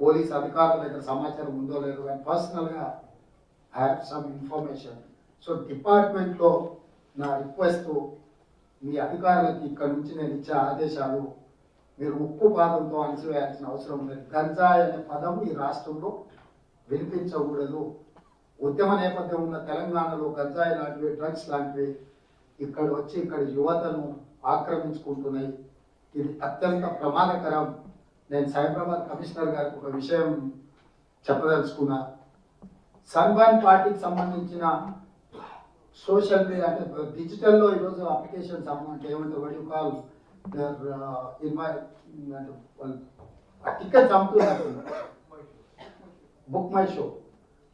Police అధికారుల దగ్గర సమాచారం ఉందో లేదో కానీ పర్సనల్గా I have some information. So డిపార్ట్మెంట్లో నా రిక్వెస్ట్, మీ అధికారులకి ఇక్కడ నుంచి నేను ఇచ్చే ఆదేశాలు మీరు ఉక్కు పాదంతో అణచివేయాల్సిన అవసరం ఉంది. గంజాయి అనే పదం ఈ రాష్ట్రంలో వినిపించకూడదు. ఉద్యమ నేపథ్యం ఉన్న తెలంగాణలో గంజాయి లాంటివి, డ్రగ్స్ లాంటివి ఇక్కడ వచ్చి ఇక్కడ యువతను ఆక్రమించుకుంటున్నాయి. ఇది అత్యంత ప్రమాదకరం. నేను సైబరాబాద్ కమిషనర్ గారికి ఒక విషయం చెప్పదలుచుకున్నా. సన్బాన్ పార్టీకి సంబంధించిన సోషల్ మీడియా అంటే డిజిటల్లో ఈరోజు అప్లికేషన్స్ అంటే ఏమంటే కాల్ టికెట్స్ అమ్ముతున్నారు, book my show.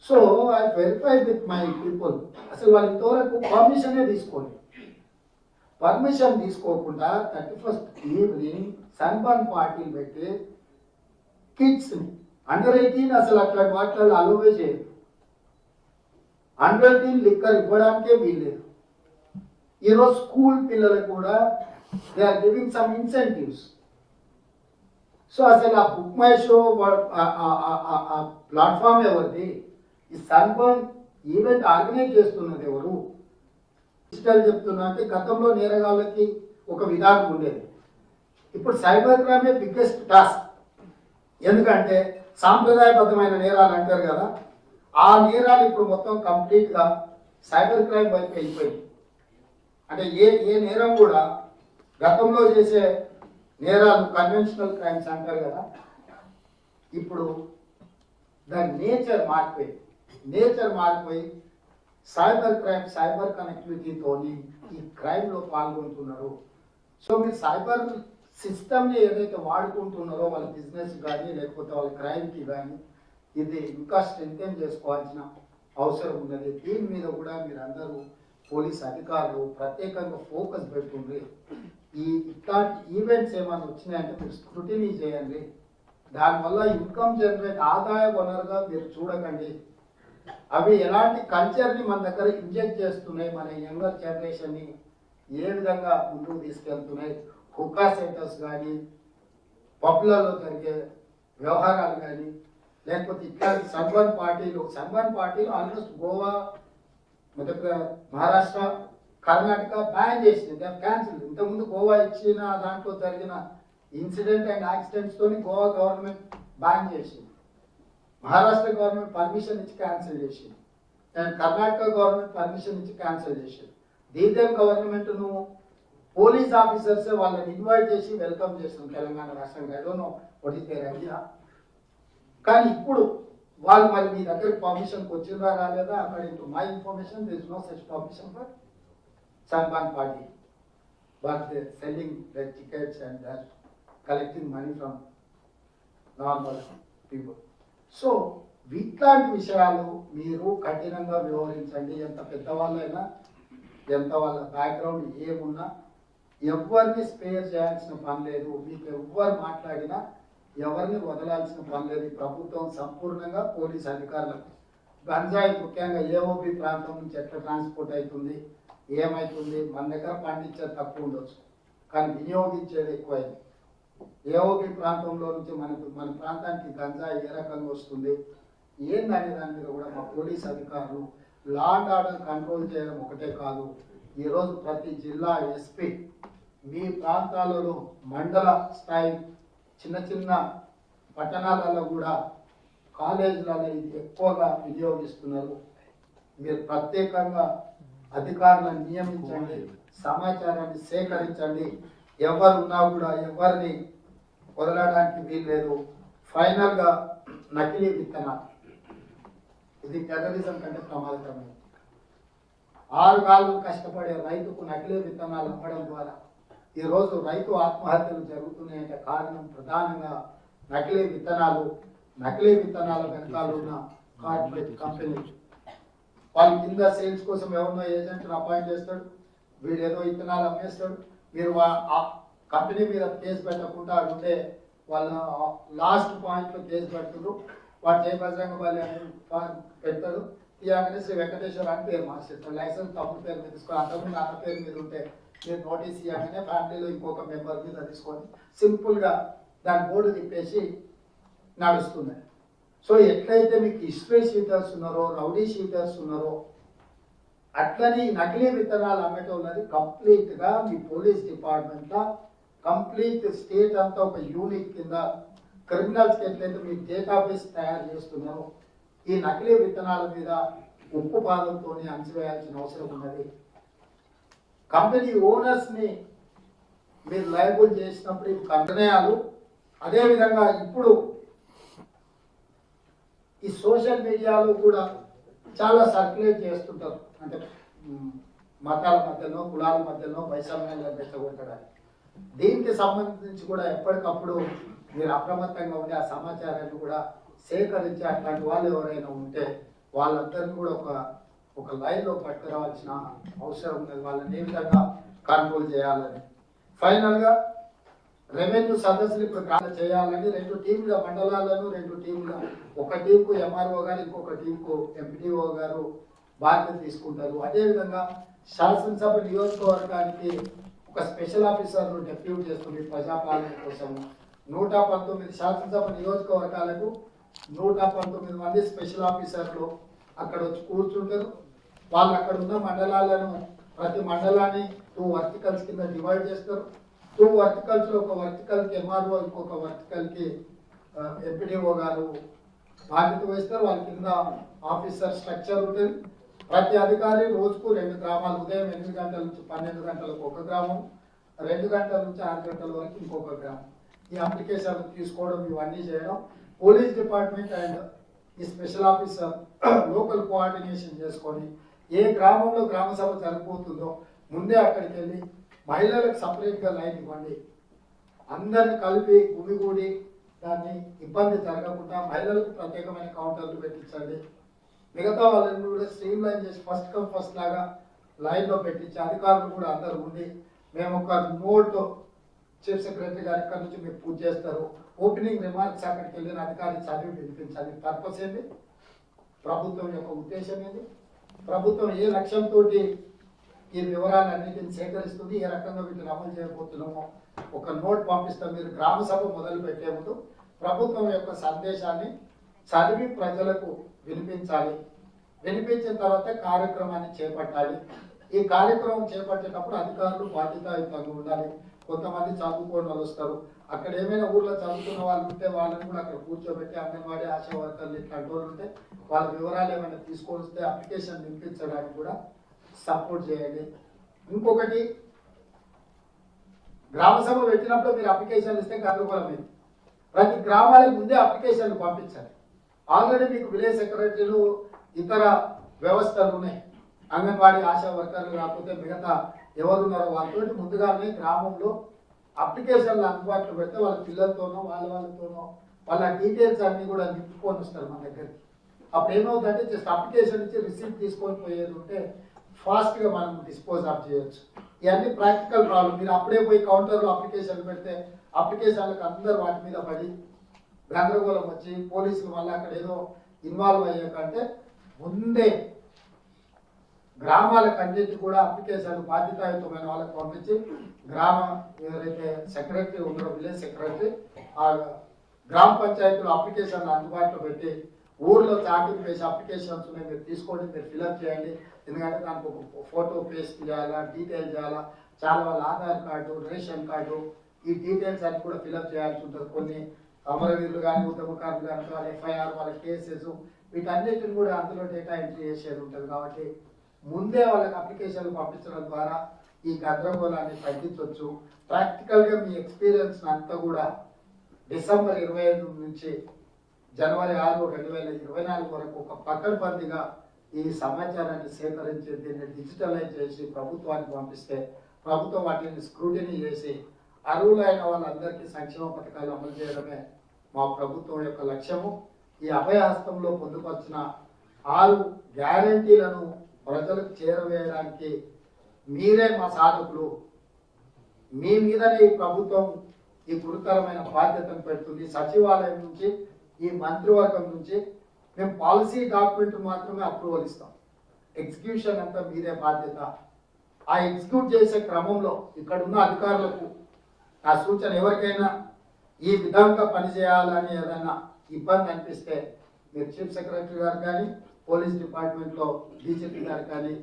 So I verified with my people, అసలు వాళ్ళు ఇంతవరకు పర్మిషనే తీసుకోండి. పర్మిషన్ తీసుకోకుండా 31st ఈవినింగ్ సన్బాన్ పార్టీలు పెట్టి కిడ్స్ని అండర్ 18 అసలు అట్లాంటి వాటిలో అలోవే చేయదు. అండర్ 18 లిక్కర్ ఇవ్వడానికే వీల్లేదు. ఈరోజు స్కూల్ పిల్లలకు కూడా they are giving some incentives. So అసలు ఆ బుక్ మై షో ప్లాట్ఫామ్ ఎవరిది? ఈ సన్బర్న్ ఈవెంట్ ఆర్గనైజ్ చేస్తున్నది ఎవరు? డిజిటల్ చెప్తున్నా అంటే గతంలో నేరగాళ్ళకి ఒక విధానం ఉండేది, ఇప్పుడు సైబర్ క్రైమే బిగ్గెస్ట్ టాస్క్. ఎందుకంటే సాంప్రదాయబద్ధమైన నేరాలు అంటారు కదా, ఆ నేరాలు ఇప్పుడు మొత్తం కంప్లీట్గా సైబర్ క్రైమ్ వైపు వెళ్ళిపోయింది. అంటే ఏ నేరం కూడా గతంలో చేసే నేరాలు కన్వెన్షనల్ క్రైమ్స్ అంటారు కదా, ఇప్పుడు దాని నేచర్ మారిపోయి సైబర్ క్రైమ్, సైబర్ కనెక్టివిటీతో ఈ క్రైమ్లో పాల్గొంటున్నారు. సో మీరు సైబర్ సిస్టమ్ని ఏదైతే వాడుకుంటున్నారో వాళ్ళ బిజినెస్ కానీ లేకపోతే వాళ్ళ క్రైమ్కి కానీ, ఇది ఇంకా స్ట్రెంథెన్ చేసుకోవాల్సిన అవసరం ఉన్నది. దీని మీద కూడా మీరు అందరూ పోలీస్ అధికారులు ప్రత్యేకంగా ఫోకస్ పెట్టుకుంది. ఇట్లాంటి ఈవెంట్స్ ఏమైనా వచ్చినాయంటే మీరు స్క్రూటినీ చేయండి. దానివల్ల ఇన్కమ్ జనరేట్, ఆదాయ వనరుగా మీరు చూడకండి. అవి ఎలాంటి కల్చర్ని మన దగ్గర ఇంజెక్ట్ చేస్తున్నాయి, మన యంగర్ జనరేషన్ని ఏ విధంగా ముందుకు తీసుకెళ్తున్నాయి. హుక్కా సెంటర్స్ కానీ, పబ్లలో జరిగే వ్యవహారాలు కానీ, లేకపోతే ఇట్లాంటి సన్బర్న్ పార్టీలు ఆల్మోస్ట్ గోవా, మహారాష్ట్ర, కర్ణాటక బ్యాన్ చేసింది, క్యాన్సిల్. ఇంతకుముందు గోవా ఇచ్చిన దాంట్లో జరిగిన ఇన్సిడెంట్ అండ్ యాక్సిడెంట్స్ తోని గోవా గవర్నమెంట్ బ్యాన్ చేసింది, మహారాష్ట్ర గవర్నమెంట్ పర్మిషన్ ఇచ్చి క్యాన్సిల్ చేసింది, అండ్ కర్ణాటక గవర్నమెంట్ పర్మిషన్ ఇచ్చి క్యాన్సిల్ చేసింది. దీని గవర్నమెంట్ను పోలీస్ ఆఫీసర్స్ వాళ్ళని ఇన్వైట్ చేసి వెల్కమ్ చేస్తుంది తెలంగాణ రాష్ట్రానికి. I don't know what is their idea. కానీ ఇప్పుడు వాళ్ళు మరి మీ దగ్గరికి పర్మిషన్కి వచ్చిందా రాలేదా? According to my information there is no such permission for Sunburn party, but they selling the tickets and they are collecting money from normal people. So ఇట్లాంటి విషయాలు మీరు కఠినంగా వ్యవహరించండి. ఎంత పెద్దవాళ్ళైనా, ఎంత వాళ్ళ బ్యాక్గ్రౌండ్ ఏమున్నా ఎవరిని స్పేర్ చేయాల్సిన పని లేదు. మీకు ఎవరు మాట్లాడినా ఎవరిని వదలాల్సిన పని లేదు. ప్రభుత్వం సంపూర్ణంగా పోలీస్ అధికారులకు గంజాయి ముఖ్యంగా ఏఓబి ప్రాంతం నుంచి ఎట్లా ట్రాన్స్పోర్ట్ అవుతుంది, ఏమవుతుంది, మన దగ్గర పండించేది తక్కువ ఉండొచ్చు కానీ వినియోగించేది ఎక్కువైంది. ఏఓబి ప్రాంతంలో నుంచి మన ప్రాంతానికి గంజాయి ఏ రకంగా వస్తుంది ఏందనే దాని మీద కూడా మా పోలీస్ అధికారులు లా అండ్ ఆర్డర్ కంట్రోల్ చేయడం ఒకటే కాదు, ఈరోజు ప్రతి జిల్లా ఎస్పీ మీ ప్రాంతాలలో మండల స్థాయి చిన్న చిన్న పట్టణాలలో కూడా కాలేజీలలో ఇది ఎక్కువగా వినియోగిస్తున్నారు. మీరు ప్రత్యేకంగా అధికారులను నియమించండి, సమాచారాన్ని సేకరించండి. ఎవరున్నా కూడా ఎవరిని వదలడానికి వీల్లేదు. ఫైనల్గా నకిలీ విత్తనాలు, ఇది టెర్రరిజం కంటే ప్రమాదకరమైనది. 6 కాళ్ళు కష్టపడే రైతుకు నకిలీ విత్తనాలు అమ్మడం ద్వారా ఈరోజు రైతు ఆత్మహత్యలు జరుగుతున్నాయంటే కారణం ప్రధానంగా నకిలీ విత్తనాల వెనకాల ఉన్న కార్పొరేట్ కంపెనీలు. వాళ్ళ కింద సేల్స్ కోసం ఎవరినో ఏజెంట్ని అపాయింట్ చేస్తాడు, వీడు ఏదో విత్తనాలు అమ్మేస్తాడు. మీరు ఆ కంపెనీ మీద కేసు పెట్టకుండా ఉంటే వాళ్ళ లాస్ట్ పాయింట్లో కేసు పెడుతున్నారు. వాడు జయ బజరంగ బలి అని పెడతాడు, తీయగానే శ్రీ వెంకటేశ్వర అని పేరు మార్చేస్తాడు. లైసెన్స్ తప్పుడు పేరు మీద తీసుకొని అంతకుముందు అన్న పేరు మీద ఉంటే మీరు నోటీస్ ఇవ్వగానే ఫ్యామిలీలో ఇంకొక మెంబర్ మీద తీసుకొని సింపుల్గా దాని బోర్డు తిప్పేసి నడుస్తున్నాయి. సో ఎట్లయితే మీకు హిస్టరీ షీటర్స్ ఉన్నారో, రౌడీ షీటర్స్ ఉన్నారో, అట్లని నకిలీ విత్తనాలు అమ్మేటోళ్ళది కంప్లీట్గా మీ పోలీస్ డిపార్ట్మెంట్లో కంప్లీట్ స్టేట్ అంతా ఒక యూనిట్ కింద క్రిమినల్స్కి ఎట్లయితే మీరు డేటాబేస్ తయారు చేస్తున్నారో, ఈ నకిలీ విత్తనాల మీద ఉప్పు పాదంతో అణచివేయాల్సిన అవసరం ఉన్నది. కంపెనీ ఓనర్స్ని మీరు లయబుల్ చేసినప్పుడు ఈ నిర్ణయాలు, అదేవిధంగా ఇప్పుడు ఈ సోషల్ మీడియాలో కూడా చాలా సర్క్యులేట్ చేస్తుంటారు, అంటే మతాల మధ్యలో, కులాల మధ్యలో వైషమ్యాలను రెచ్చగొట్టడానికి. దీనికి సంబంధించి కూడా ఎప్పటికప్పుడు మీరు అప్రమత్తంగా ఉండి ఆ సమాచారాన్ని కూడా సేకరించి అట్లాంటి వాళ్ళు ఎవరైనా ఉంటే వాళ్ళందరినీ కూడా ఒక లైన్లో పట్టుకురావాల్సిన అవసరం ఉన్నది. వాళ్ళని ఏ విధంగా కంట్రోల్ చేయాలని. ఫైనల్గా రెవెన్యూ సదస్సులు ఇప్పుడు చేయాలని 2 టీంల మండలాలను 2 టీంల, ఒక టీంకు ఎంఆర్ఓ గారు, ఇంకొక టీంకు ఎంపీడీఓ గారు బాధ్యత తీసుకుంటారు. అదేవిధంగా శాసనసభ నియోజకవర్గానికి ఒక స్పెషల్ ఆఫీసర్ను డెప్యూట్ చేస్తుంది ప్రజాపాలన కోసం. 119 శాసనసభ నియోజకవర్గాలకు 119 మంది స్పెషల్ ఆఫీసర్లు అక్కడ వచ్చి కూర్చుంటారు. వాళ్ళు అక్కడ ఉన్న మండలాలను, ప్రతి మండలాన్ని 2 వర్టికల్స్ కింద డివైడ్ చేస్తారు. 2 వర్టికల్స్లో ఒక వర్టికల్కి ఎంఆర్ఓ, ఇంకొక వర్టికల్కి ఎంపీడీఓ గారు బాధ్యత వహిస్తారు. వాళ్ళ కింద ఆఫీసర్ స్ట్రక్చర్ ఉంటుంది. ప్రతి అధికారి రోజుకు 2 గ్రామాలు, ఉదయం 8 గంటల నుంచి 12 గంటలకు ఒక గ్రామం, 2 గంటల నుంచి 6 గంటల వరకు ఇంకొక గ్రామం. ఈ అప్లికేషన్ తీసుకోవడం, ఇవన్నీ చేయడం పోలీస్ డిపార్ట్మెంట్ అండ్ ఈ స్పెషల్ ఆఫీసర్ లోకల్ కోఆర్డినేషన్ చేసుకొని ఏ గ్రామంలో గ్రామ సభ జరగబోతుందో ముందే అక్కడికి వెళ్ళి మహిళలకు సపరేట్గా లైన్ ఇవ్వండి, అందరిని కలిపి గుమిగూడి దాన్ని ఇబ్బంది జరగకుండా మహిళలకు ప్రత్యేకమైన కౌంటర్లు పెట్టించండి. మిగతా వాళ్ళని కూడా స్ట్రీమ్ లైన్ చేసి ఫస్ట్ కమ్ ఫస్ట్ లాగా లైన్లో పెట్టించి అధికారులు కూడా అందరూ ఉండి, మేము ఒక నోట్ చీఫ్ సెక్రటరీ గారి ఇక్కడ నుంచి మీరు పూజ చేస్తారు, ఓపెనింగ్ రిమార్క్స్ అక్కడికి వెళ్ళిన అధికారి చదివి వినిపించాలి. పర్పస్ ఏంటి, ప్రభుత్వం యొక్క ఉద్దేశం ఏంటి, ప్రభుత్వం ఏ లక్ష్యంతో ఈ వివరాలన్నింటిని సేకరిస్తుంది, ఏ రకంగా వీటిని అమలు చేయబోతున్నామో ఒక నోట్ పంపిస్తాం. మీరు గ్రామ సభ మొదలు పెట్టే ముందు ప్రభుత్వం యొక్క సందేశాన్ని చదివి ప్రజలకు వినిపించాలి. వినిపించిన తర్వాత కార్యక్రమాన్ని చేపట్టాలి. ఈ కార్యక్రమం చేపట్టేటప్పుడు అధికారులు బాధ్యతాయుతంగా ఉండాలి. కొంతమంది చదువుకోని వాళ్ళు వస్తారు, అక్కడ ఏమైనా ఊర్లో చదువుకున్న వాళ్ళు ఉంటే వాళ్ళని కూడా అక్కడ కూర్చోబెట్టి అంగన్వాడీ ఆశా వర్కర్లు ఇట్లాంటి వాళ్ళు ఉంటే వాళ్ళ వివరాలు ఏమైనా తీసుకొని వస్తే అప్లికేషన్ నింపించడానికి కూడా సపోర్ట్ చేయండి. ఇంకొకటి, గ్రామ సభ పెట్టినప్పుడు మీరు అప్లికేషన్లు ఇస్తే గందరగోళం. ప్రతి గ్రామాలకు ముందే అప్లికేషన్లు పంపించాలి. ఆల్రెడీ మీకు విలేజ్ సెక్రటరీలు, ఇతర వ్యవస్థలు ఉన్నాయి, అంగన్వాడీ ఆశా వర్కర్లు కాకపోతే మిగతా ఎవరున్నారో వాళ్ళతో ముందుగానే గ్రామంలో అప్లికేషన్లు అందుబాటులో పెడితే వాళ్ళ పిల్లలతోనో వాళ్ళతోనో వాళ్ళ డీటెయిల్స్ అన్నీ కూడా నింపుకొని వస్తారు మన దగ్గరికి. అప్పుడు ఏమవుతుందంటే జస్ట్ అప్లికేషన్ ఇచ్చి రిసీప్ట్ తీసుకొని పోయేది ఉంటే ఫాస్ట్గా మనం డిస్పోజ్ ఆఫ్ చేయొచ్చు. ఇవన్నీ ప్రాక్టికల్ ప్రాబ్లం. మీరు అప్పుడే పోయి కౌంటర్లో అప్లికేషన్లు పెడితే అప్లికేషన్లకు అందరూ వాటి మీద పడి గందరగోళం వచ్చి పోలీసులు మళ్ళీ అక్కడ ఏదో ఇన్వాల్వ్ అయ్యాకంటే ముందే గ్రామాలకు అన్నిటి కూడా అప్లికేషన్లు బాధ్యతాయుతమైన వాళ్ళకి పంపించి గ్రామం ఎవరైతే సెక్రటరీ ఉన్నారో విలేజ్ సెక్రటరీ ఆ గ్రామ పంచాయతీలో అప్లికేషన్లు అందుబాటులో పెట్టి ఊర్లో చాటింగ్ వేసి అప్లికేషన్స్ ఉన్నాయి మీరు తీసుకోండి, మీరు ఫిల్అప్ చేయండి. ఎందుకంటే దానికి ఒక ఫోటో పేస్ట్ చేయాలా, డీటెయిల్ చేయాలా, చాలా వాళ్ళ ఆధార్ కార్డు, రేషన్ కార్డు, ఈ డీటెయిల్స్ అన్ని కూడా ఫిల్అప్ చేయాల్సి ఉంటుంది. కొన్ని అమరవీరులు కానీ ఉద్యమకారులు కానీ వాళ్ళ ఎఫ్ఐఆర్, వాళ్ళ కేసెస్, వీటన్నిటిని కూడా అందులో డేటా ఎంట్రీ చేసేది ఉంటుంది. కాబట్టి ముందే వాళ్ళకి అప్లికేషన్లు పంపించడం ద్వారా ఈ గందరగోళాన్ని తగ్గించవచ్చు. ప్రాక్టికల్గా మీ ఎక్స్పీరియన్స్ అంతా కూడా డిసెంబర్ 25 నుంచి జనవరి 6, 2024 వరకు ఒక పకడ్బందీగా ఈ సమాచారాన్ని సేకరించి దీన్ని డిజిటలైజ్ చేసి ప్రభుత్వానికి పంపిస్తే ప్రభుత్వం వాటిని స్క్రూటినీ చేసి అర్హులైన వాళ్ళందరికీ సంక్షేమ పథకాలు అమలు చేయడమే మా ప్రభుత్వం యొక్క లక్ష్యము. ఈ అభయహస్తంలో పొందుపరిచిన 6 గ్యారంటీలను ప్రజలకు చేరవేయడానికి మీరే మా సాధకులు. మీ మీదనే ఈ ప్రభుత్వం ఈ గురుతరమైన బాధ్యతను పెడుతుంది. సచివాలయం నుంచి, ఈ మంత్రివర్గం నుంచి మేము పాలసీ డాక్యుమెంట్ మాత్రమే అప్రూవల్ ఇస్తాం. ఎగ్జిక్యూషన్ అంతా మీదే బాధ్యత. ఆ ఎగ్జిక్యూట్ చేసే క్రమంలో ఇక్కడున్న అధికారులకు నా సూచన, ఎవరికైనా ఈ విధంగా పనిచేయాలని ఏదైనా ఇబ్బంది అనిపిస్తే మీరు చీఫ్ సెక్రటరీ గారు కానీ పోలీస్ డిపార్ట్మెంట్లో డీజీపీ గారు కానీ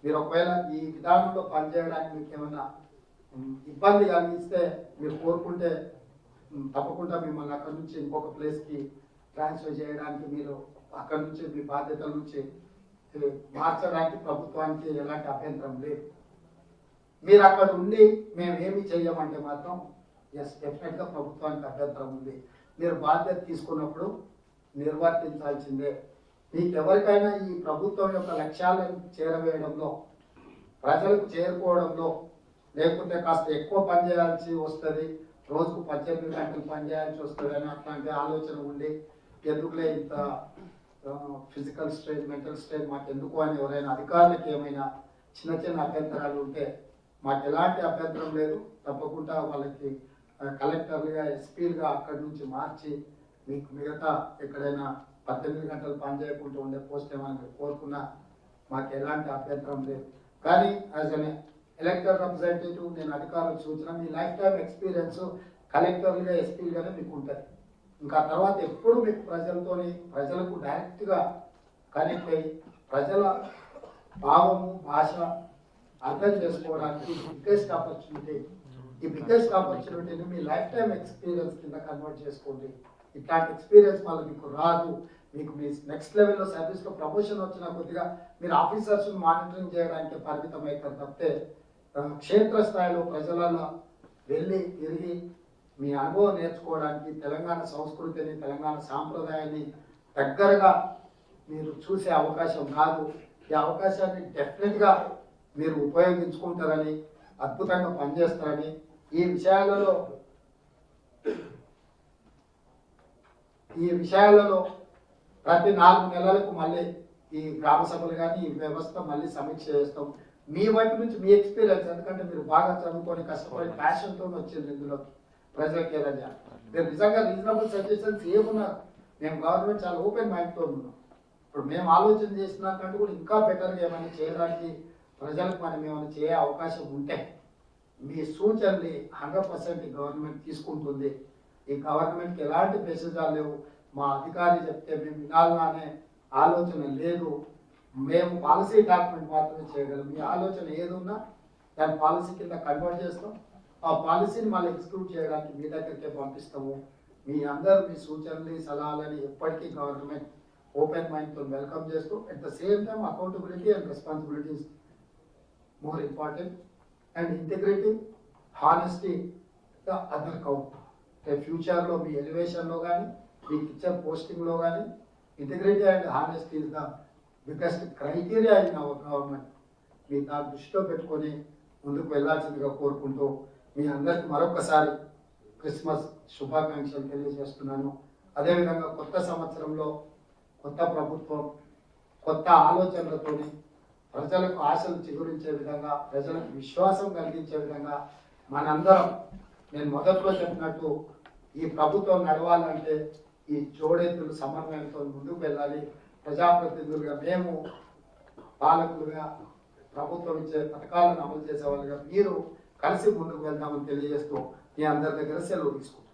మీరు ఒకవేళ ఈ విధానంలో పనిచేయడానికి మీకు ఏమన్నా ఇబ్బంది కలిగిస్తే మీరు కోరుకుంటే తప్పకుండా మిమ్మల్ని అక్కడి నుంచి ఇంకొక ప్లేస్కి ట్రాన్స్ఫర్ చేయడానికి మీరు అక్కడి నుంచి మీ బాధ్యతల నుంచి మార్చడానికి ప్రభుత్వానికి ఎలాంటి అభ్యంతరం లేదు. మీరు అక్కడ ఉండి మేము ఏమి చేయమంటే మాత్రం ఎస్ డెఫినెట్గా ప్రభుత్వానికి అభ్యంతరం ఉంది. మీరు బాధ్యత తీసుకున్నప్పుడు నిర్వర్తించాల్సిందే. మీకు ఎవరికైనా ఈ ప్రభుత్వం యొక్క లక్ష్యాలను చేరవేయడంలో, ప్రజలకు చేరుకోవడంలో, లేకపోతే కాస్త ఎక్కువ పని చేయాల్సి వస్తుంది, రోజుకు 18 గంటలు పని చేయాల్సి వస్తుంది అని అట్లాంటి ఆలోచన ఉండి ఎందుకులే ఇంత ఫిజికల్ స్ట్రెయిన్, మెంటల్ స్ట్రెయిన్ మాకు ఎందుకు అని ఎవరైనా అధికారులకు ఏమైనా చిన్న చిన్న అభ్యంతరాలు ఉంటే మాకు ఎలాంటి అభ్యంతరం లేదు. తప్పకుండా వాళ్ళకి కలెక్టర్లుగా, ఎస్పీలుగా అక్కడి నుంచి మార్చి మీకు మిగతా ఎక్కడైనా 18 గంటలు పని చేయకుండా ఉండే పోస్ట్ ఏమైనా మీరు కోరుకున్నా మాకు ఎలాంటి అభ్యంతరం లేదు. కానీ యాజ్ అన్ ఎలక్టెడ్ రిప్రజెంటేటివ్ నేను అధికారులకు సూచన, మీ లైఫ్ టైం ఎక్స్పీరియన్స్ కలెక్టర్లుగా, ఎస్పీలుగానే మీకు ఉంటుంది. ఇంకా తర్వాత ఎప్పుడు మీకు ప్రజలకు డైరెక్ట్గా కనెక్ట్ అయ్యి ప్రజల భావము, భాష అర్థం చేసుకోవడానికి బిగ్గెస్ట్ ఆపర్చునిటీ. ఈ బిగ్గెస్ట్ ఆపర్చునిటీని మీ లైఫ్ టైం ఎక్స్పీరియన్స్ కింద కన్వర్ట్ చేసుకోండి. ఇట్లాంటి ఎక్స్పీరియన్స్ వల్ల మీకు రాదు. మీకు మీ నెక్స్ట్ లెవెల్లో సర్వీస్లో ప్రమోషన్ వచ్చిన కొద్దిగా మీరు ఆఫీసర్స్ మానిటరింగ్ చేయడానికి పరిమితం అవుతారు తప్పితే క్షేత్రస్థాయిలో ప్రజలలో వెళ్ళి తిరిగి మీ అనుభవం నేర్చుకోవడానికి, తెలంగాణ సంస్కృతిని, తెలంగాణ సాంప్రదాయాన్ని దగ్గరగా మీరు చూసే అవకాశం కాదు. ఈ అవకాశాన్ని డెఫినెట్గా మీరు ఉపయోగించుకుంటారని, అద్భుతంగా పనిచేస్తారని, ఈ విషయాలలో ప్రతి 4 నెలలకు మళ్ళీ ఈ గ్రామ సభలు కానీ ఈ వ్యవస్థ మళ్ళీ సమీక్ష చేస్తాం. మీ వైపు నుంచి మీ ఎక్స్పీరియన్స్, ఎందుకంటే మీరు బాగా చదువుకొని కష్టపడి ప్యాషన్తో వచ్చింది ఇందులో ప్రజలకు ఏదైనా మీరు నిజంగా రీజనబుల్ సజెషన్స్ ఏమున్నారు. మేము గవర్నమెంట్ చాలా ఓపెన్ మైండ్తో ఉన్నాం. ఇప్పుడు మేము ఆలోచన చేసినాకంటే కూడా ఇంకా బెటర్గా ఏమైనా చేయడానికి ప్రజలకు మనం ఏమైనా చేయ అవకాశం ఉంటే మీ సూచనలు 100% గవర్నమెంట్ తీసుకుంటుంది. ఈ గవర్నమెంట్కి ఎలాంటి మెసేజాలు లేవు. మా అధికారి చెప్తే మేము వినాలనే ఆలోచన లేదు. మేము పాలసీ డాక్యుమెంట్ మాత్రమే చేయగలం. మీ ఆలోచన ఏది ఉన్నా దాని పాలసీ కింద కన్వర్ట్ చేస్తాం. ఆ పాలసీని మళ్ళీ ఎగ్జిక్యూట్ చేయడానికి మీ దగ్గరికే పంపిస్తాము. మీ అందరూ మీ సూచనలు, సలహాలని ఎప్పటికీ గవర్నమెంట్ ఓపెన్ మైండ్తో వెల్కమ్ చేస్తూ at the same time accountability and responsibilities more important and integrity, honesty the other count. ఫ్యూచర్లో మీ ఎలివేషన్లో కానీ మీకు ఇచ్చే పోస్టింగ్లో కానీ integrity and honesty is the biggest criteria in our government. మీ దాన్ని దృష్టిలో పెట్టుకొని ముందుకు వెళ్ళాల్సిందిగా కోరుకుంటూ మీ అందరికీ మరొకసారి క్రిస్మస్ శుభాకాంక్షలు తెలియజేస్తున్నాను. అదేవిధంగా కొత్త సంవత్సరంలో కొత్త ప్రభుత్వం, కొత్త ఆలోచనలతో ప్రజలకు ఆశలు చిగురించే విధంగా, ప్రజలకు విశ్వాసం కలిగించే విధంగా మనందరం, నేను మొదట్లో చెప్పినట్టు ఈ ప్రభుత్వం నడవాలంటే ఈ జోడెత్తులు సమన్వయంతో ముందుకు వెళ్ళాలి. ప్రజాప్రతినిధులుగా మేము, పాలకులుగా, ప్రభుత్వం ఇచ్చే పథకాలను అమలు చేసే వాళ్ళుగా మీరు కలిసి ముందుకు వెళ్దామని తెలియజేస్తూ మీ అందరి దగ్గర సెలవు తీసుకుంటాం.